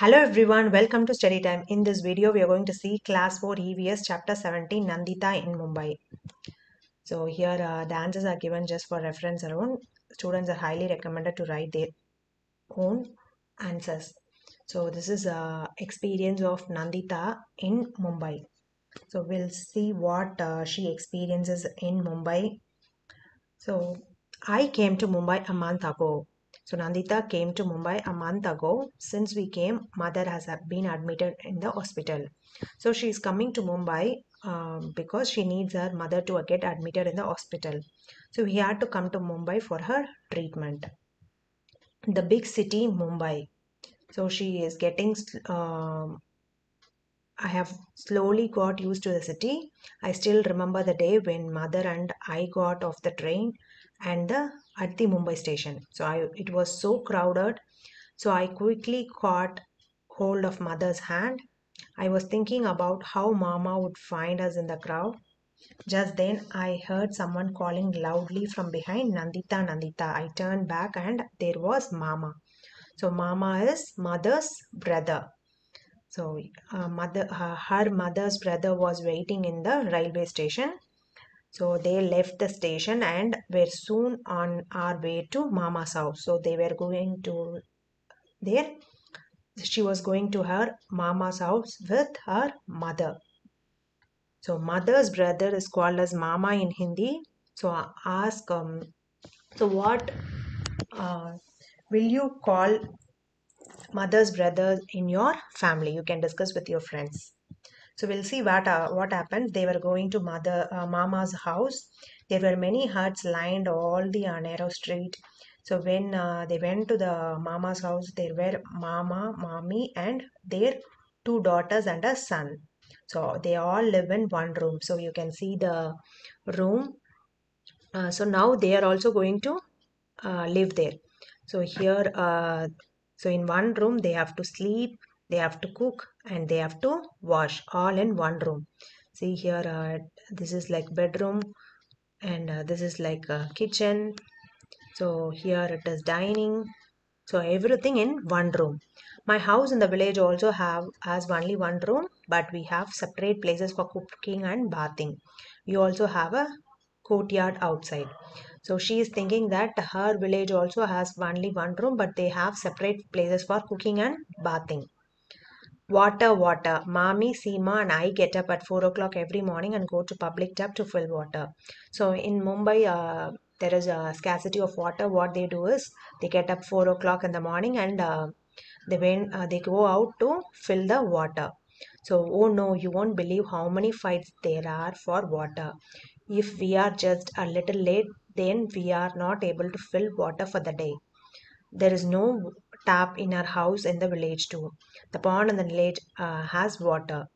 Hello everyone, welcome to Study Time. In this video, we are going to see Class 4 EVS Chapter 17 Nandita in Mumbai. So here the answers are given just for reference alone. Students are highly recommended to write their own answers. So this is experience of Nandita in Mumbai. So we'll see what she experiences in Mumbai. So I came to Mumbai a month ago. So Nandita came to Mumbai a month ago. Since we came, mother has been admitted in the hospital. So she is coming to Mumbai because she needs her mother to get admitted in the hospital. So we had to come to Mumbai for her treatment. The big city, Mumbai. So she is getting I have slowly got used to the city. I still remember the day when mother and I got off the train and at the Mumbai station. So it was so crowded. So I quickly caught hold of mother's hand. I was thinking about how mama would find us in the crowd. Just then I heard someone calling loudly from behind, Nandita, Nandita. I turned back and there was mama. So mama is mother's brother. So, her mother's brother was waiting in the railway station. So they left the station and were soon on our way to Mama's house. So they were going to there. She was going to her Mama's house with her mother. So mother's brother is called as Mama in Hindi. So I ask, so what uh, will you call mother's brother in your family? You can discuss with your friends. So we'll see what happened. They were going to Mama's house. There were many huts lined all the narrow street. So when they went to the Mama's house, there were Mama, Mommy, and their two daughters and a son. So they all live in one room. So you can see the room. So now they are also going to live there. So here, so in one room they have to sleep, they have to cook, and they have to wash all in one room. See here, this is like bedroom, and this is like a kitchen. So here it is dining. So everything in one room. My house in the village also has only one room, but we have separate places for cooking and bathing. We also have a courtyard outside. So she is thinking that her village also has only one room, but they have separate places for cooking and bathing. Water, water. Mami, Seema, and I get up at 4 o'clock every morning and go to public tap to fill water. So in Mumbai, there is a scarcity of water. What they do is they get up 4 o'clock in the morning and they go out to fill the water. So oh no, you won't believe how many fights there are for water. If we are just a little late, then we are not able to fill water for the day. There is no tap in our house in the village too. The pond in the village has water.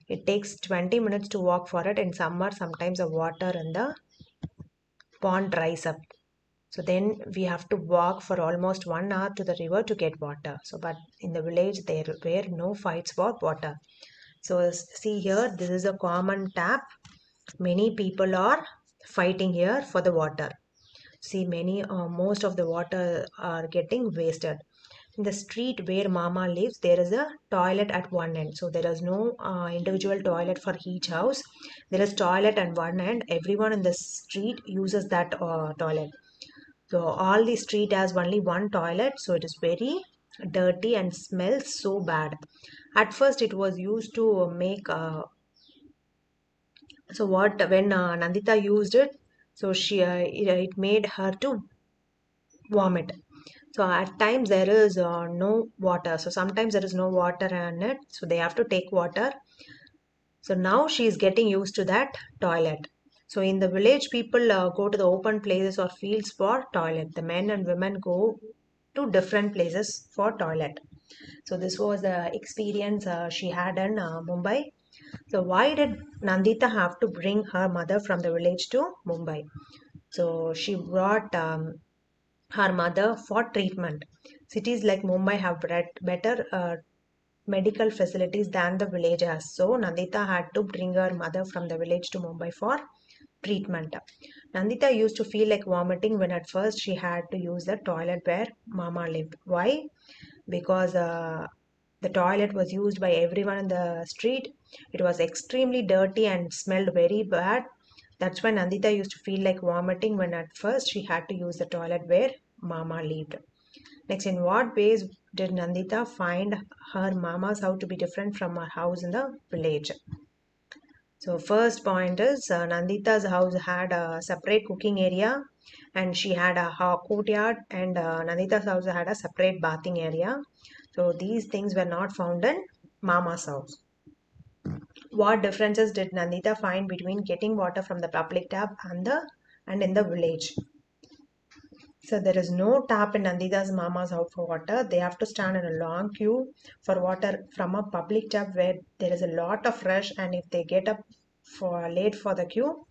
It takes 20 minutes to walk for it. In summer, sometimes the water in the pond dries up. So then we have to walk for almost 1 hour to the river to get water. So, but in the village, there were no fights for water. So, see here, this is a common tap. Many people are fighting here for the water. See, most of the water are getting wasted. In the street where mama lives, there is a toilet at one end. So there is no individual toilet for each house. There is toilet at one end. Everyone in the street uses that toilet. So all the street has only one toilet. So it is very dirty and smells so bad. At first, it was used to make. So what when Nandita used it, so it made her to vomit. So at times there is no water. So sometimes there is no water in it. So they have to take water. So now she is getting used to that toilet. So in the village, people go to the open places or fields for toilet. The men and women go to different places for toilet. So this was the experience she had in Mumbai. So why did Nandita have to bring her mother from the village to Mumbai? So she brought her mother for treatment. Cities like Mumbai have better medical facilities than the village has. So Nandita had to bring her mother from the village to Mumbai for treatment. Nandita used to feel like vomiting when at first she had to use the toilet where Mama lived. Why? Because The toilet was used by everyone in the street. It was extremely dirty and smelled very bad. That's why Nandita used to feel like vomiting when at first she had to use the toilet where Mama lived. Next, in what ways did Nandita find her Mama's house to be different from her house in the village? So first point is Nandita's house had a separate cooking area and she had a courtyard, and Nandita's house had a separate bathing area. So these things were not found in Mama's house. What differences did Nandita find between getting water from the public tap and in the village? So there is no tap in Nandita's Mama's house for water. They have to stand in a long queue for water from a public tap where there is a lot of rush, and if they get up for late for the queue,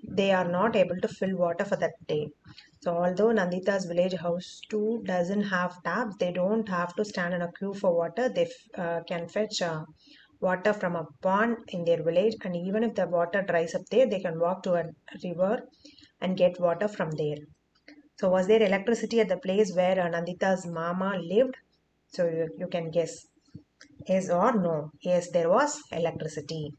they are not able to fill water for that day. So although Nandita's village house too doesn't have taps, they don't have to stand in a queue for water. They can fetch water from a pond in their village, and even if the water dries up there, they can walk to a river and get water from there. So was there electricity at the place where Nandita's mama lived? So you can guess yes or no. Yes, there was electricity.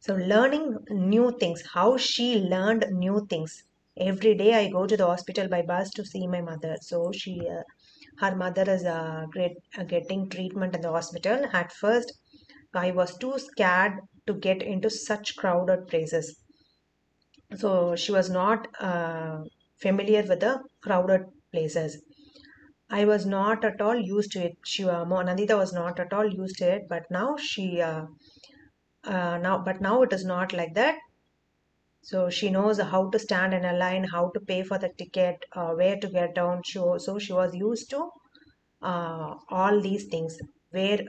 So learning new things, how she learned new things. Every day I go to the hospital by bus to see my mother. So her mother is getting treatment in the hospital. At first, I was too scared to get into such crowded places. So she was not familiar with the crowded places. I was not at all used to it. Nandita was not at all used to it, but now it is not like that. So she knows how to stand in a line, how to pay for the ticket, where to get down. So she was used to all these things. Where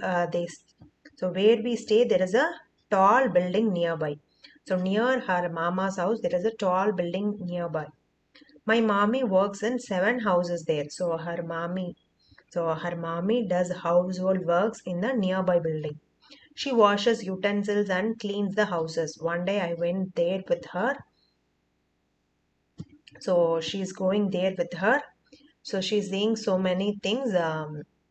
we stay, there is a tall building nearby. So near her mama's house, there is a tall building nearby. My mommy works in 7 houses there. So her mommy does household works in the nearby building. She washes utensils and cleans the houses. One day I went there with her. So she's going there with her. So she's seeing so many things.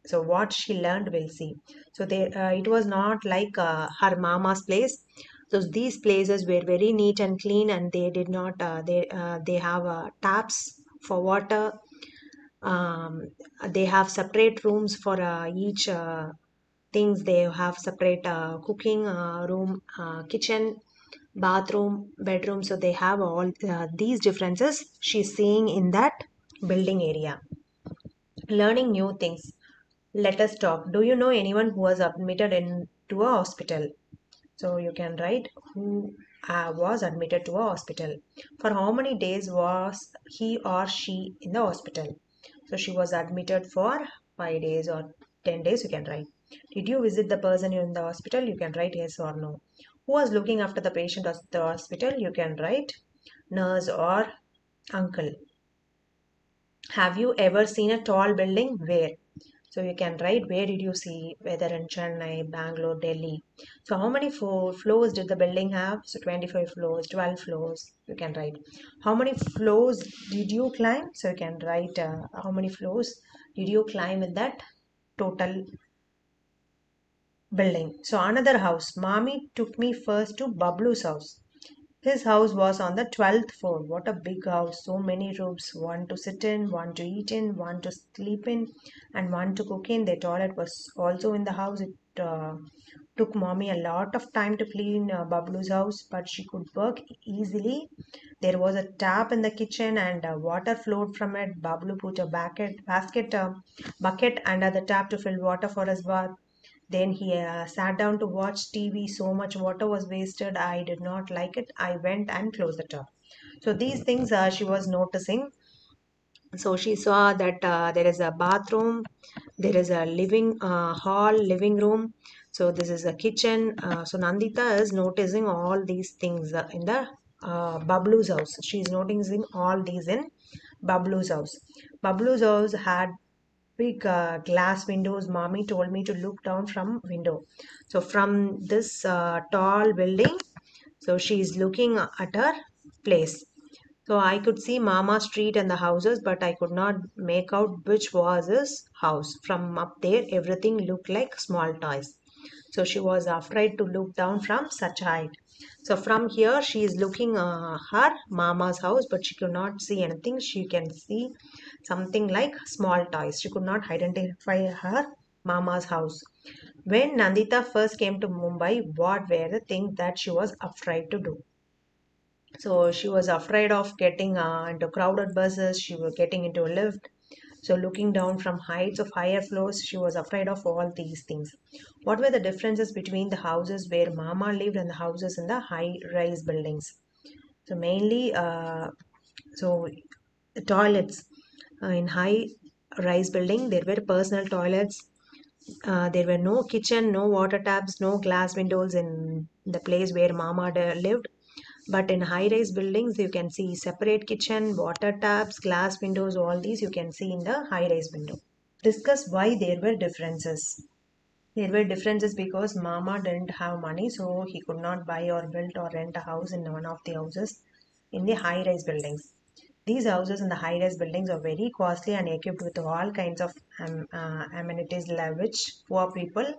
So what she learned, we'll see. So it was not like her mama's place. So these places were very neat and clean, and they did not. They have taps for water. They have separate rooms for each things. They have separate cooking room, kitchen, bathroom, bedroom. So they have all these differences she's seeing in that building area. Learning new things. Let us talk. Do you know anyone who was admitted into a hospital? So you can write who was admitted to a hospital. For how many days was he or she in the hospital? So she was admitted for 5 days or 10 days, you can write. Did you visit the person in the hospital? You can write yes or no. Who was looking after the patient at the hospital? You can write nurse or uncle. Have you ever seen a tall building? Where? So you can write where did you see, whether in Chennai, Bangalore, Delhi. So how many floors did the building have? So 25 floors, 12 floors. You can write. How many floors did you climb? So you can write how many floors did you climb in that total building. So another house. Mommy took me first to Bablu's house. His house was on the 12th floor. What a big house. So many rooms. One to sit in, one to eat in, one to sleep in, and one to cook in. The toilet was also in the house. It took mommy a lot of time to clean Bablu's house, but she could work easily. There was a tap in the kitchen and water flowed from it. Bablu put a bucket under the tap to fill water for his bath. Then he sat down to watch TV. So much water was wasted. I did not like it. I went and closed the tap. So these things she was noticing. So she saw that there is a bathroom, there is a living hall, living room. So this is a kitchen. So Nandita is noticing all these things in the Bablu's house. She is noticing all these in Bablu's house. Bablu's house had big glass windows. Mommy told me to look down from window. So from this tall building, so she is looking at her place. So I could see Mama Street and the houses, but I could not make out which was his house. From up there, everything looked like small toys. So she was afraid to look down from such height. So from here, she is looking her Mama's house, but she could not see anything. She can see something like small toys. She could not identify her Mama's house. When Nandita first came to Mumbai, what were the things that she was afraid to do? So she was afraid of getting into crowded buses. She was getting into a lift. So looking down from heights of higher floors, she was afraid of all these things. What were the differences between the houses where Mama lived and the houses in the high-rise buildings? So mainly, so the toilets in high-rise building, there were personal toilets. There were no kitchen, no water taps, no glass windows in the place where Mama lived. But in high-rise buildings, you can see separate kitchen, water taps, glass windows, all these you can see in the high-rise window. Discuss why there were differences. There were differences because Mama didn't have money, so he could not buy or build or rent a house in one of the houses in the high-rise buildings. These houses in the high-rise buildings are very costly and equipped with all kinds of amenities which poor people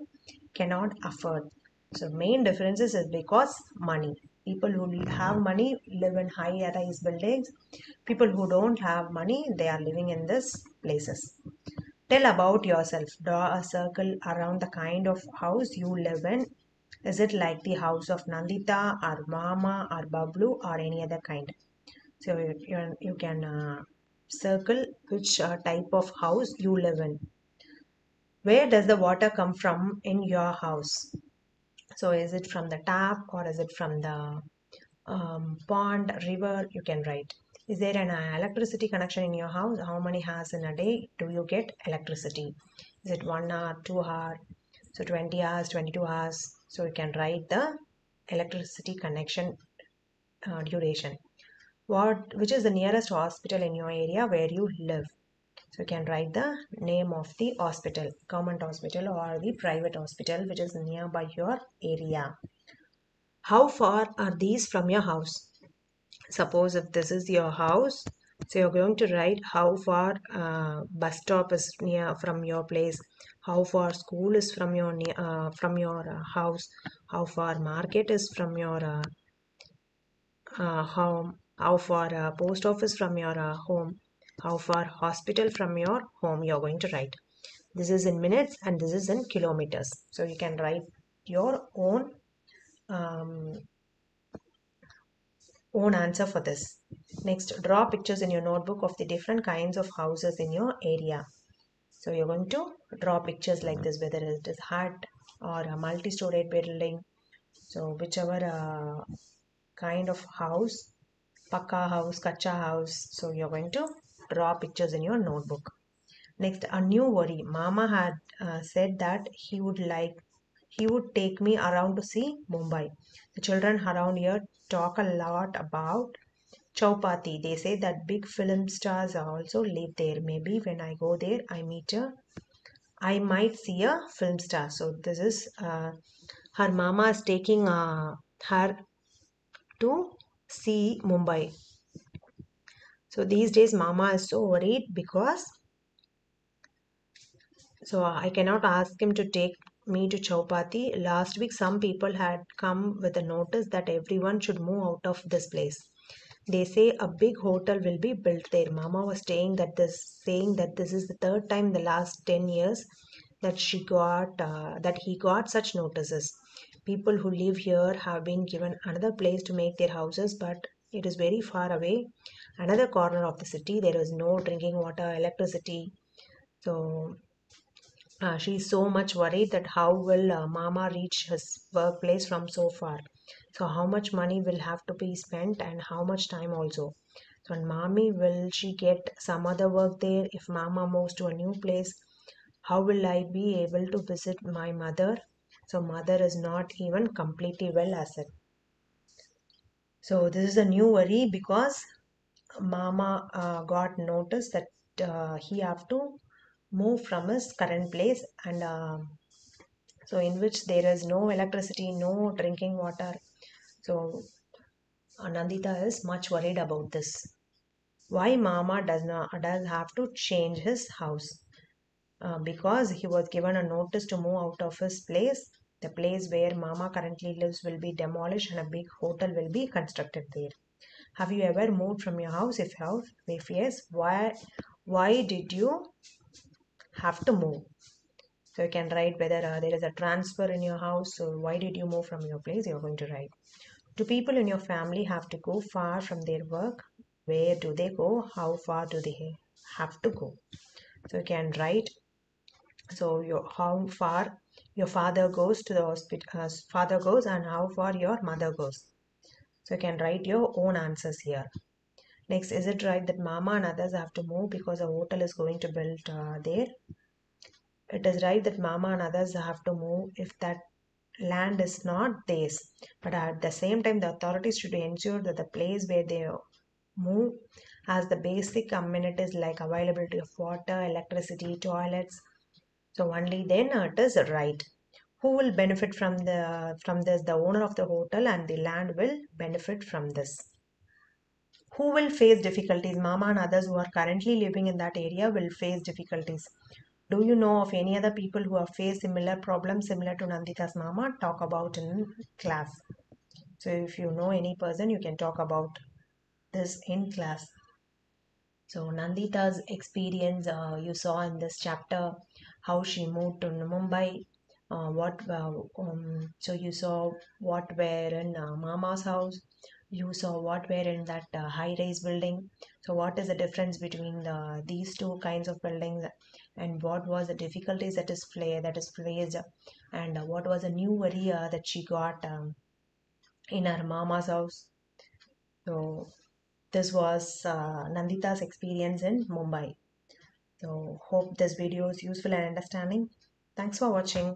cannot afford. So main differences is because money. People who have money live in high-rise buildings. People who don't have money, they are living in these places. Tell about yourself. Draw a circle around the kind of house you live in. Is it like the house of Nandita or Mama or Bablu or any other kind? So you can circle which type of house you live in. Where does the water come from in your house? So is it from the tap or is it from the pond, river? You can write. Is there an electricity connection in your house? How many hours in a day do you get electricity? Is it 1 hour, 2 hour? So 20 hours, 22 hours. So you can write the electricity connection duration. Which is the nearest hospital in your area where you live? So you can write the name of the hospital, government hospital or the private hospital which is nearby your area. How far are these from your house? Suppose if this is your house, so you're going to write how far bus stop is near from your place, how far school is from your house, how far market is from your home, how far post office from your home, how far hospital from your home. You're going to write. This is in minutes and this is in kilometers. So you can write your um, own answer for this. Next, draw pictures in your notebook of the different kinds of houses in your area. So you're going to draw pictures like this, whether it is hut or a multi-storied building. So whichever kind of house, pakka house, kacha house. So you're going to draw pictures in your notebook. Next, a new worry. Mama had said that he would take me around to see Mumbai. The children around here talk a lot about Chowpatty. They say that big film stars also live there. Maybe when I go there, I might see a film star. So this is her mama is taking her to see Mumbai. So these days, mama is so worried because so I cannot ask him to take me to Chowpatty. Last week, some people had come with a notice that everyone should move out of this place. They say a big hotel will be built there. Mama was saying that this is the third time in the last 10 years that he got such notices. People who live here have been given another place to make their houses, but it is very far away. Another corner of the city. There is no drinking water, electricity. So she's so much worried that how will Mama reach his workplace from so far. So how much money will have to be spent and how much time also. So and Mommy, will she get some other work there if Mama moves to a new place? How will I be able to visit my mother? So mother is not even completely well as it. So this is a new worry because Mama got notice that he have to move from his current place and so in which there is no electricity, no drinking water. So Nandita is much worried about this. Why Mama does have to change his house? Because he was given a notice to move out of his place. The place where Mama currently lives will be demolished and a big hotel will be constructed there. Have you ever moved from your house? If yes, why did you have to move? So you can write whether there is a transfer in your house. So why did you move from your place? You're going to write. Do people in your family have to go far from their work? Where do they go? How far do they have to go? So you can write. So how far your father goes to the hospital, father goes, and how far your mother goes. So you can write your own answers here. Next, is it right that Mama and others have to move because a hotel is going to build there? It is right that Mama and others have to move if that land is not theirs. But at the same time, the authorities should ensure that the place where they move has the basic amenities like availability of water, electricity, toilets. So only then it is right. Who will benefit from this? The owner of the hotel and the land will benefit from this. Who will face difficulties? Mama and others who are currently living in that area will face difficulties. Do you know of any other people who have faced similar problems similar to Nandita's mama? Talk about in class. So if you know any person, you can talk about this in class. So Nandita's experience, you saw in this chapter, how she moved to Mumbai. So you saw what were in Mama's house. You saw what were in that high-rise building. So what is the difference between these two kinds of buildings, and what was the difficulties that is faced, and what was a new area that she got in her Mama's house. So this was Nandita's experience in Mumbai. So hope this video is useful and understanding. Thanks for watching.